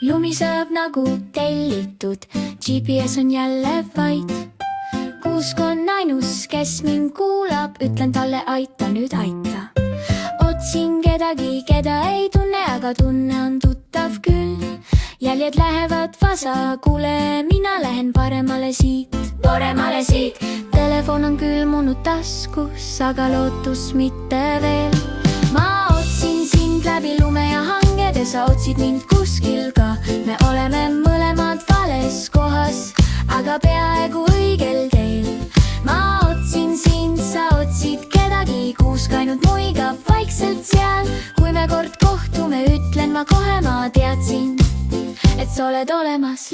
Lumiseb nagu tellitud, GPS on jälle vait. Kuusk on ainus, kes mind kuulab, ütlen talle aita nüüd aita. Otsin kedagi, keda ei tunne, aga tunne on tuttav küll. Jäljed lähevad vasakule, mina lähen paremale siit. Telefon on külmunud taskus, aga lootus mitte veel. Ma otsin sind läbi lume ja hanged ja sa otsid mind kuskil ka. Me oleme mõlemad vales kohas, aga peaaegu õigel teel. Ma otsin sind, sa otsid kedagi, kuusk ainult muigab vaikselt seal. Kui me kord kohtume, ütlen ma kohe, ma teadsin, et sa oled olemas.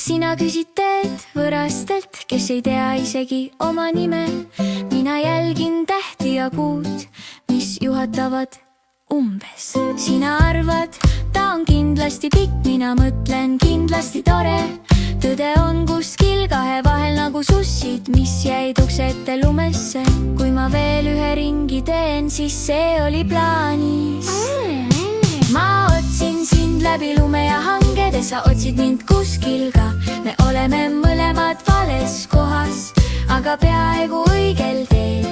Sina küsid teed võrastelt, kes ei tea isegi oma nime. Mina jälgin tähti ja kuud, mis juhatavad umbes. Sina arvad, ta on kindlasti pikk, mina mõtlen kindlasti tore. Tõde on kuskil kahe vahel nagu sussid, mis jäid ukse ette lumesse. Kui ma veel ühe ringi teen, siis see oli plaanis. Ma otsin sind läbi lume ja hanged ja sa otsid mind kuskil ka. Me oleme mõlemad vales kohas, aga peaaegu õigel teel.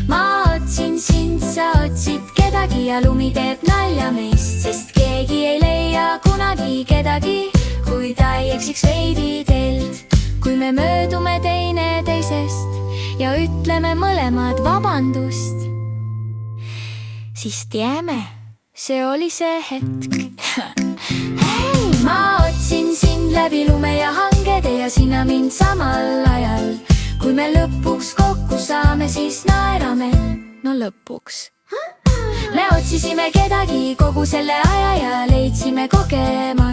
Ma otsin sind, sa otsid kedagi ja lumi teeb nalja meist, sest keegi ei leia kunagi kedagi, kui ta ei eksiks veidi teelt. Kui me möödume teineteisest ja ütleme mõlemad vabandust, siis teame, see oli see hetk. Ma otsin sind läbi lume ja hangede ja sina mind samal ajal. Kui me lõpuks kokku saame, siis naerame. No lõpuks. Me otsisime kedagi kogu selle aja ja leidsime kogemata